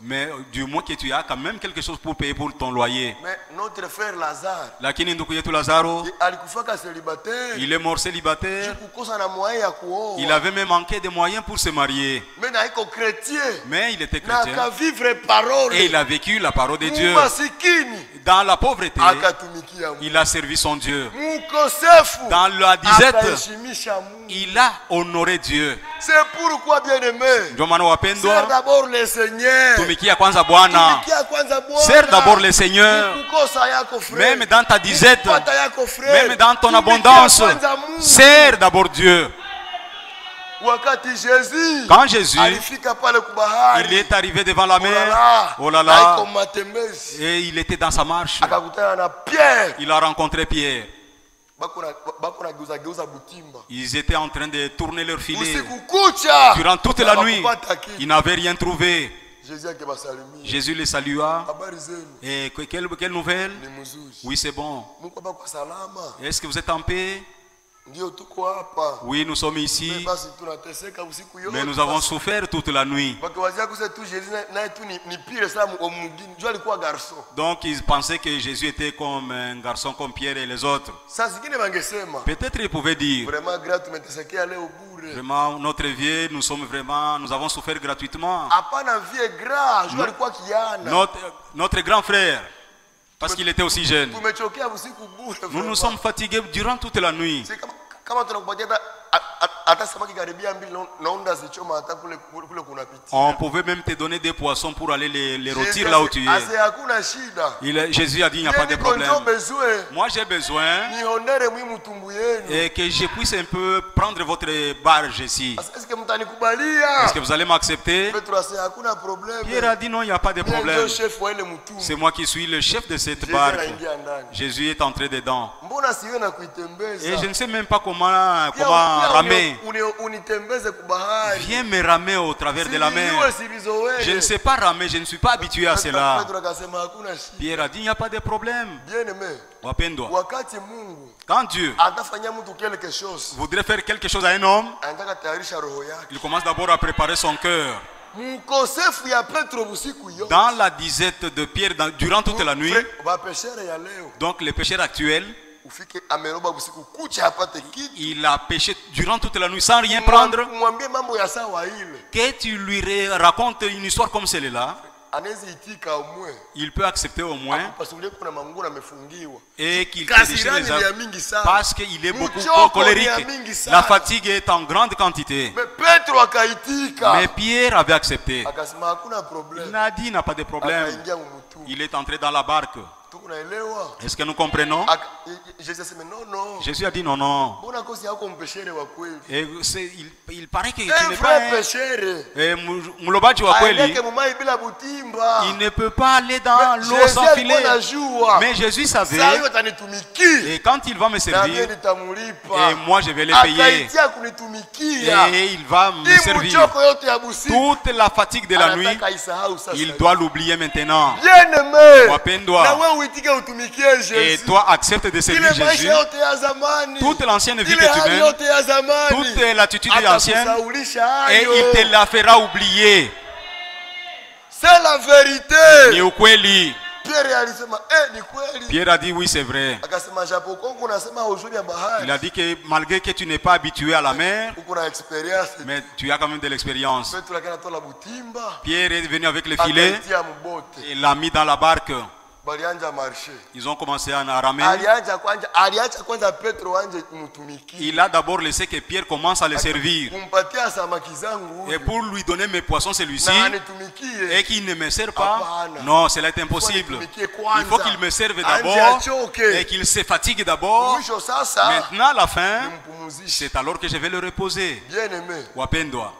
Mais du moins que tu as quand même quelque chose pour payer pour ton loyer. Mais notre frère Lazare, lakini ndugu yetu Lazaro, il est mort célibataire. Il avait même manqué de moyens pour se marier. Mais il était chrétien. Et il a vécu la parole de Dieu. Dans la pauvreté, il a servi son Dieu. Dans la disette, il a honoré Dieu. C'est pourquoi, bien-aimé, sers d'abord le Seigneur. Sers d'abord le Seigneur. Même dans ta disette, même dans ton abondance, sers d'abord Dieu. Quand Jésus, il est arrivé devant la mer, oh là là, et il était dans sa marche, il a rencontré Pierre. Ils étaient en train de tourner leur filet. Durant toute la nuit, ils n'avaient rien trouvé. Jésus les salua. Et quelle nouvelle? Oui, c'est bon. Est-ce que vous êtes en paix? Oui, nous sommes ici, mais nous avons souffert toute la nuit. Donc ils pensaient que Jésus était comme un garçon comme Pierre et les autres. Peut-être ils pouvaient dire, vraiment notre vie, nous avons souffert gratuitement. Notre grand frère, parce qu'il était aussi jeune. Nous nous sommes fatigués durant toute la nuit. On pouvait même te donner des poissons pour aller les rôtir là où tu es. Jésus a dit il n'y a pas de problème. Moi j'ai besoin et que je puisse un peu prendre prendre votre barge ici. Est-ce que vous allez m'accepter? Pierre a dit non, il n'y a pas de problème. C'est moi qui suis le chef de cette barque. Jésus est entré dedans. Et je ne sais même pas comment ramer. Viens me ramer au travers de la mer. Je ne sais pas ramer, je ne suis pas habitué à cela. Pierre a dit il n'y a pas de problème. Quand Dieu voudrait faire quelque chose à un homme, il commence d'abord à préparer son cœur. Dans la disette de Pierre durant toute la nuit, donc les pécheurs actuels, il a péché durant toute la nuit sans rien prendre. Que tu lui racontes une histoire comme celle-là, il peut accepter au moins et qu'il te déchire les âmes parce qu'il est beaucoup colérique. La fatigue est en grande quantité. Mais Pierre avait accepté. Il a dit il n'a pas de problème. Il est entré dans la barque. Est-ce que nous comprenons? Jésus a dit non, non. Et il paraît que tu n'es pas il ne peut pas aller dans l'eau sans filet. Mais Jésus savait. Et quand il va me servir, et moi je vais le payer. Et il va me servir. Toute la fatigue de la nuit, il doit l'oublier maintenant. Et toi accepte de servir Jésus. Toute l'ancienne vie que tu mènes, toute l'attitude ancienne, et il te la fera oublier. C'est la vérité. Pierre a dit oui, c'est vrai. Il a dit que malgré que tu n'es pas habitué à la mer, mais tu as quand même de l'expérience. Pierre est venu avec le filet et l'a mis dans la barque. Ils ont commencé à ramer. Il a d'abord laissé que Pierre commence à le servir. Et pour lui donner mes poissons, celui-ci, et qu'il ne me sert pas, non, cela est impossible. Il faut qu'il me serve d'abord et qu'il se fatigue d'abord. Maintenant, à la fin, c'est alors que je vais le reposer. Wapendwa.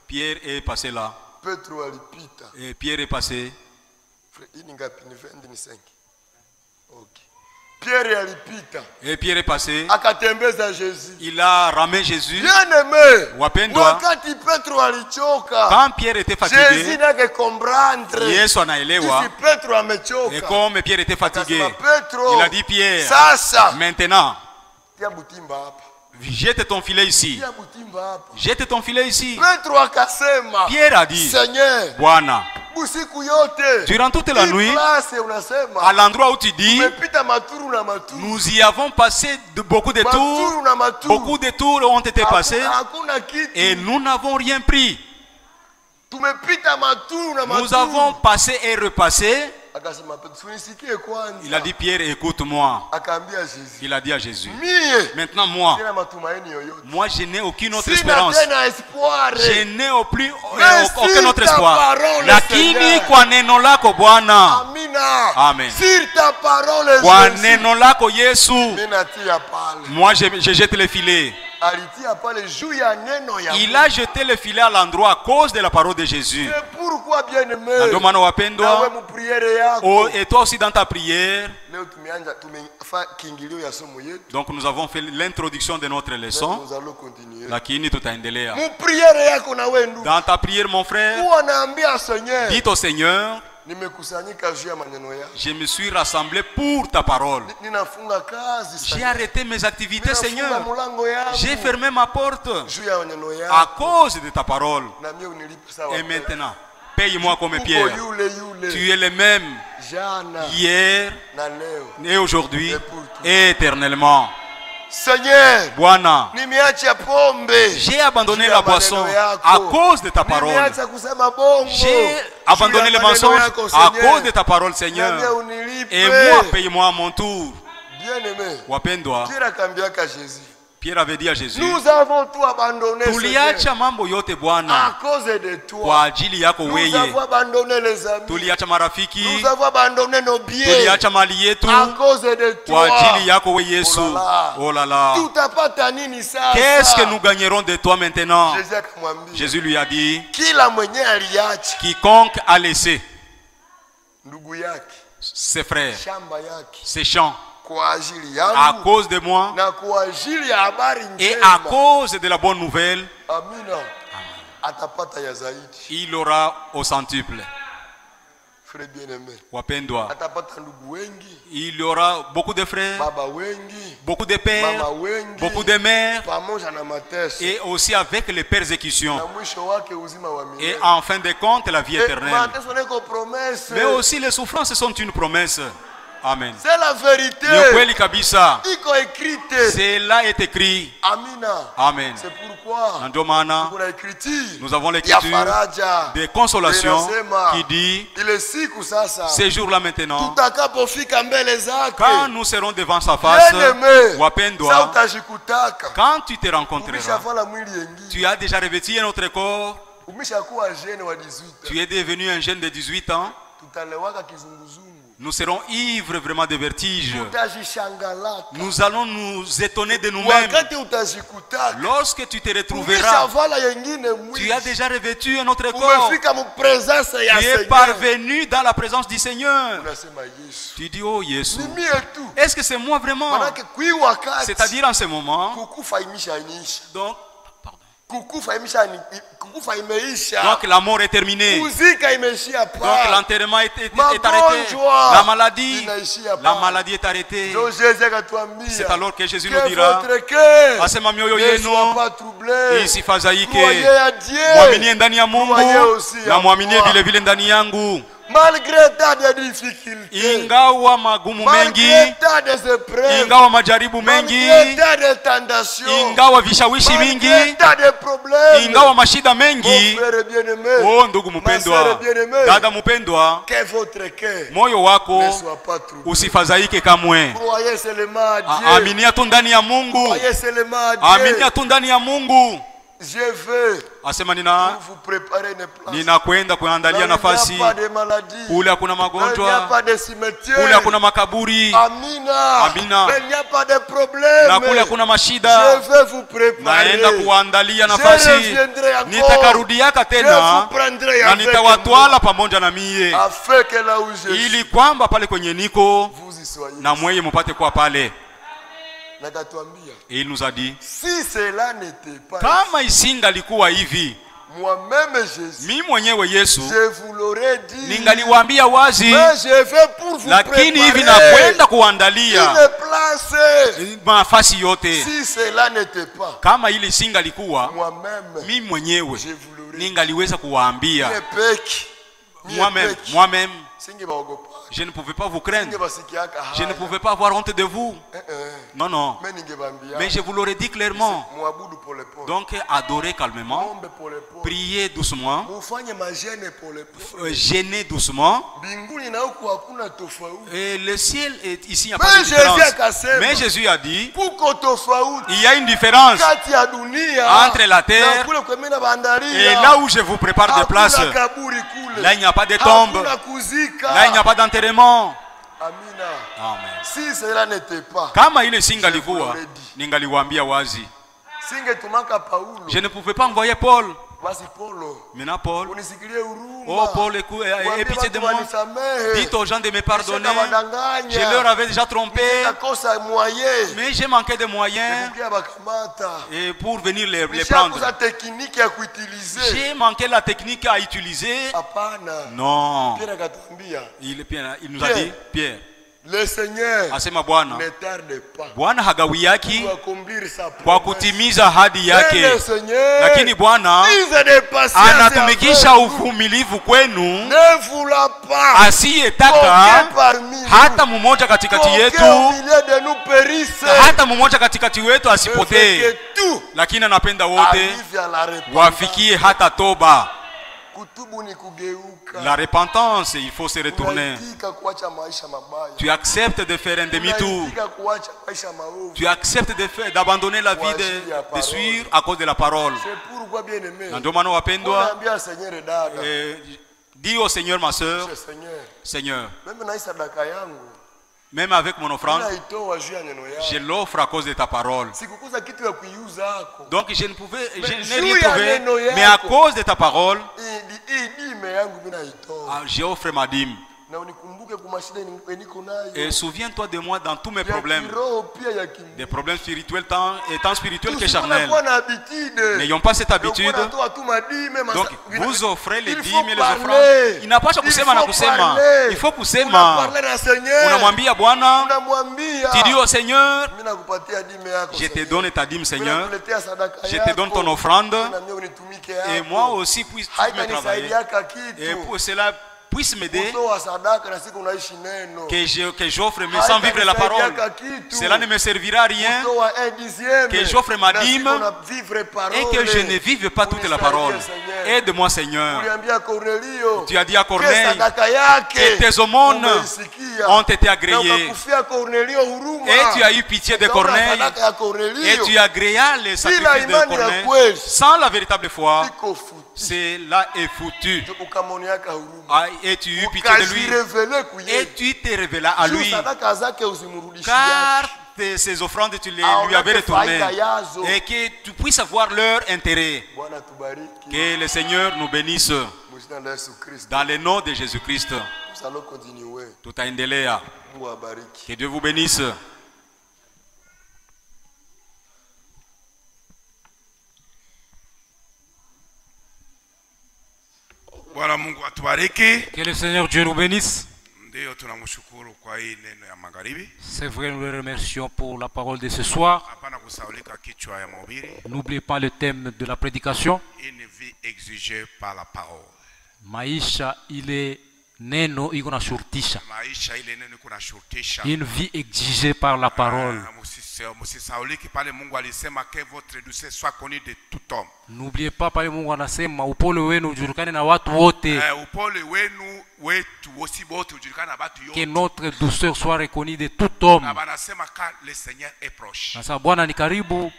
Pierre est passé là. Et Pierre est passé. Et Pierre est passé. Il a ramé Jésus. Quand Pierre était fatigué, Yesu anaelewa. Et comme Pierre était fatigué, il a dit Pierre, maintenant, jette ton filet ici. Jette ton filet ici. Pierre a dit, Bwana, durant toute la nuit, à l'endroit où tu dis, nous y avons passé beaucoup de tours. Beaucoup de tours ont été passés et nous n'avons rien pris. Nous avons passé et repassé. Il a dit Pierre, écoute-moi. Il a dit à Jésus, maintenant moi je n'ai aucune autre espérance. Je n'ai aucun autre espoir. Lakini kwa neno lako Bwana. Amen. Kwa neno lako Yesu. Moi je jette le filet. Il a jeté le filet à l'endroit à cause de la parole de Jésus. Et toi aussi dans ta prière. Donc nous avons fait l'introduction de notre leçon. Dans ta prière mon frère, dites au Seigneur, je me suis rassemblé pour ta parole. J'ai arrêté mes activités, Seigneur. J'ai fermé ma porte à cause de ta parole. Et maintenant, paye-moi comme Pierre. Tu es le même hier et aujourd'hui et éternellement. Seigneur, Bwana, j'ai abandonné la boisson à cause de ta parole. J'ai abandonné le mensonge à cause de ta parole, Seigneur. Et moi, paye-moi à mon tour. Wapendwa. Pierre avait dit à Jésus, nous avons tout abandonné tuliacha mambo yote Bwana à cause de toi. Kwa ajili yako Nous weye. avons abandonné les amis. Tuliacha marafiki. Nous avons abandonné nos biens. Tuliacha mali yetu à cause de toi. Kwa ajili yako we Yesu. Oh là là. Tutapata nini sasa? Qu'est-ce que nous gagnerons de toi maintenant? Jésus lui a dit, kila mwenye aliacha, quiconque a laissé ndugu yake, ses frères, shamba yake, ses champs, kwa ajili yangu, à cause de moi, na kwa ajili ya habari njema, et à cause de la bonne nouvelle, amina, atapata ya zaidi, il aura au centuple. Frère bien-aimé, wapendwa, atapata ndugu wengi, il y aura beaucoup de frères, baba wengi, beaucoup de pères, mama wengi, beaucoup de mères, pamoja na mateso, et aussi avec les persécutions, na mwisho wake uzima wa milele. Et en fin de compte la vie éternelle. Mateso niko promesse, mais aussi les souffrances sont une promesse. Amen. C'est la vérité. Iko écrite. Cela est écrit. Amina. Amen. C'est pourquoi nous avons l'écriture de consolation qui dit ces jours-là maintenant, quand nous serons devant sa face, wapendwa, quand tu te rencontreras, tu as déjà revêtu un autre corps, tu es devenu un jeune de 18 ans, nous serons ivres vraiment de vertige. Nous allons nous étonner de nous-mêmes. Lorsque tu te retrouveras, tu as déjà revêtu un autre corps. Tu es parvenu dans la présence du Seigneur. Tu dis, oh Jésus, est-ce que c'est moi vraiment? C'est-à-dire en ce moment, donc, donc la mort est terminée. Donc l'enterrement est arrêté. La maladie est arrêtée. C'est alors que Jésus nous dira, asema mioyo yenu isifadhaike, mwaminie ndani ya Mungu na mwaminie vile vile ndani yangu. Malgré tant de difficultés, ingawa magumu mengi, ingawa majaribu mengi, ingawa vishawishi mingi, ingawa mashida mengi, oh ndugu mpendwa, dada mpendwa, moyo wako usifadhaike kamwe. Aminia tu ndani ya Mungu. Aminia tu ndani ya Mungu. Je veux asema ninakwenda kuandalia nafasi kule hakuna magonjwa, kule hakuna makaburi, amina, na kule hakuna mashida. Naenda kuandalia nafasi, nitakarudiaka tena na nitawatwala pamoja na mie, ili kwamba pale kwenye niko na mweye mupate kwa pale. Et il nous a dit, si cela n'était pas kama isingalikuwa hivi, moi-même Jésus, mimi mwenyewe Yesu, je vous l'aurais dit, ningaliwaambia wazi, je vais pour vous lakini hivi nakwenda kuandalia nafasi yote. Si cela n'était pas, kama ili singalikuwa, moi-même, mimi mwenyewe ningaliweza kuwaambia, moi-même, je ne pouvais pas vous craindre. Je ne pouvais pas avoir honte de vous. Non, non. Mais je vous l'aurais dit clairement. Donc, adorez calmement. Priez doucement. Gênez doucement. Et le ciel est ici, il n'y a pas de différence. Mais Jésus a dit, il y a une différence entre la terre et là où je vous prépare des places. Là, il n'y a pas de tombe. Là, il n'y a pas d'enterrement. Amen. Si cela n'était pas, kama ile singalikuwa, ningaliwaambia wazi. Je ne pouvais pas envoyer Paul. Maintenant Paul, oh Paul, aie pitié de moi. Dites aux gens de me pardonner. Je leur avais déjà trompé, mais j'ai manqué de moyens et pour venir les prendre. J'ai manqué la technique à utiliser. Non. Il nous a dit, Pierre, le Seigneur ne tarde pas Bwana hagawiyaki kwa kutimiza ahadi yake, lakini Bwana anatumikisha uvumilivu kwenu, asiyetaka hata mmoja katikati yetu, hata mmoja katikati wetu asipotee, lakini anapenda wote wafikie hata toba. La repentance, il faut se retourner. Tu acceptes de faire un demi-tour. Tu acceptes d'abandonner la vie de suivre à cause de la parole. Dis au Seigneur, ma soeur, Seigneur, même avec mon offrande, je l'offre à cause de ta parole. Donc je n'ai rien trouvé, mais à cause de ta parole, j'ai offert ma dîme. Et souviens-toi de moi dans tous mes problèmes. Des problèmes spirituels, tant spirituels que charnels. N'ayons pas cette habitude. Donc vous offrez les dîmes et les offrandes. Il n'a pas à kusema na kusema. Il faut kusema. Unamwambia Bwana. Tu dis au Seigneur, je te donne ta dîme, Seigneur. Je te donne ton offrande. Et moi aussi puisse me travailler. Et pour cela puisse m'aider, que j'offre, mais sans vivre la parole. Cela ne me servira à rien, que j'offre ma dîme et que je ne vive pas toute la parole. Aide-moi, Seigneur. Tu as dit à Corneille que tes aumônes ont été agréées. Et tu as eu pitié de Corneille. Et tu as agréé les sacrifices de Corneille. Sans la véritable foi, cela est foutu. Et tu eus pitié de lui. Et tu t'es révélé à lui. Car ces offrandes, tu lui avais retournées. Et que tu puisses avoir leur intérêt. Que le Seigneur nous bénisse. Dans le nom de Jésus-Christ. Tout a endelea. Que Dieu vous bénisse. Que le Seigneur Dieu nous bénisse. C'est vrai, nous le remercions pour la parole de ce soir. N'oubliez pas le thème de la prédication. Une vie exigée par la parole. Maisha ile neno iko na shurtisha. Une vie exigée par la parole. N'oubliez pas pale Mungu anasema upole wenu ujulikane na watu wote. Que notre douceur soit reconnue de tout homme. Sasa Bwana ni karibu.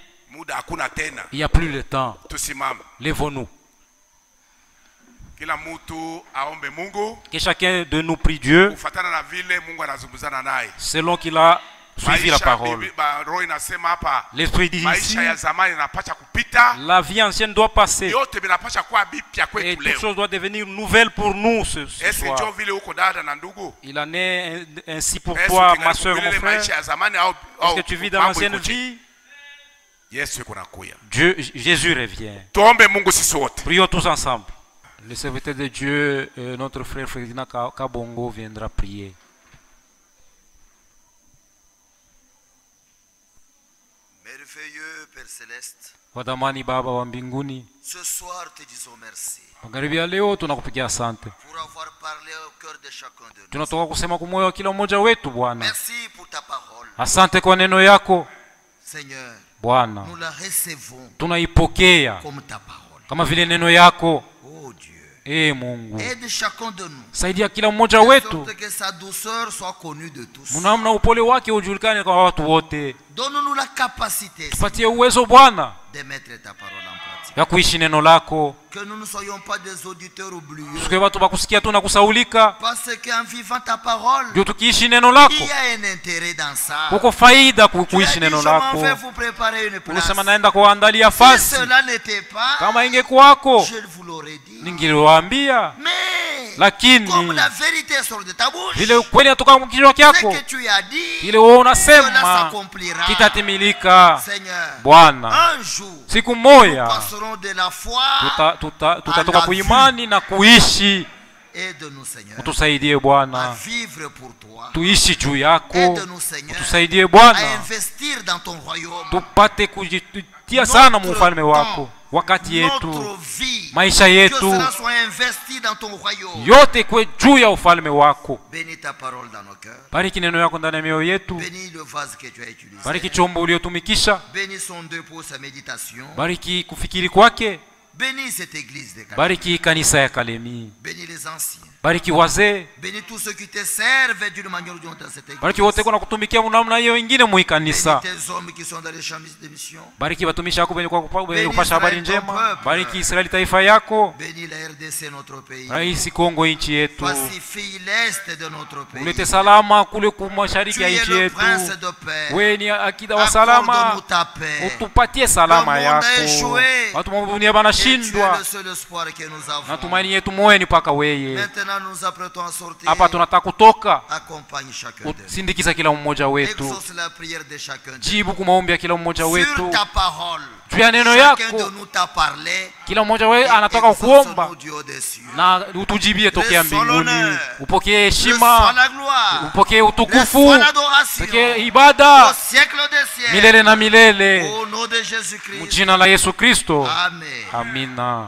Il n'y a plus le temps. Lèvons-nous. Que chacun de nous prie Dieu selon qu'il a suivi la parole. L'Esprit dit ici, la vie ancienne doit passer et toute chose doit devenir nouvelle pour nous ce soir. Il en est ainsi pour toi, ma soeur, mon frère. Est-ce que tu vis dans l'ancienne vie? Jésus revient. Prions tous ensemble. Le serviteur de Dieu, notre frère Ferdinand Kabongo, viendra prier. Merveilleux Père Céleste, Wadamani Baba wa mbinguni, ce soir te disons merci magharibi ya leo tunakupigia asante pour avoir parlé au cœur de chacun de nous. Tunatoka kusema kwa moyo wa kila mmoja wetu Bwana. Merci pour ta parole. Asante kwa neno yako Seigneur. Bwana, nous la recevons tunaipokea comme ta parole. Kama vile neno yako. Oh Dieu. Mungu, aide chacun de nous. Saidia kila mmoja wetu. Que sa douceur soit connue de tous. Munamna upole wake ujulikane kwa watu wote. Donne-nous la capacité. Tupatie uwezo Bwana de mettre ta parole en pratique. Ya kuishi neno lako. Que nous ne soyons pas des auditeurs oublieux. Tusiwe watu bakusikia tu na kusaulika. Parce qu'en vivant ta parole, ndio tukiishi neno lako. Il y a un intérêt dans ça. Kuko faida kuishi neno lako. Je vais vous préparer une place. Unasema naenda kuandalia fasi. Si cela n'était pas, kama ingekuwako, je vous l'aurais dit. Ningeliwaambia. Mais lakini comme la vérité sort de ta bouche, vile ukweli unatoka kwa kinywa chako, ile wewe unasema kitatimilika. Bwana, siku moja tutatoka kwa imani na kuishi. Utusaidie Bwana, tuishi juu yako. Utusaidie Bwana, tupate kujitia sana mu ufalme wako. Wakati yetu, maisha yetu yote kwe juu ya ufalme wako. Bariki neno yako ndani ya mioyo yetu. Bariki chombo uliotumikisha. Bariki kufikiri kwake. Bénis cette église de Kalemi. Bariki kanisa ya Kalemi. Bénis les anciens. Bariki wazee. Bénis tous ceux qui te servent d'une manière ou d'une autre dans cette église. Bariki wote kuna kutumikia namna hiyo wengine mu kanisa. Bénis tes hommes qui sont dans les champs de mission. Bariki watumishi wako wenye kupasha habari njema. Bariki Israeli taifa yako. Bénis la RDC notre pays. Rais Kongo nchi yetu. Pacifie l'est de notre pays. Ulete salama kule mashariki ya nchi yetu. Wewe ni akida wa salama. Utupatie salama yako. Watu wa dunia banashindwa. Natumaini yetu moyoni paka wewe. Hapa tunataka kutoka. Sindikiza kila mmoja wetu. Jibu kwa maombi ya kila mmoja wetu. Juu ya neno yako. Kila mmoja wewe anataka kuomba. Na utujibie tokea mbinguni. Upokee heshima. Upokee utukufu. Upokee ibada. Milele na milele. Jina la Yesu Kristo. Amina.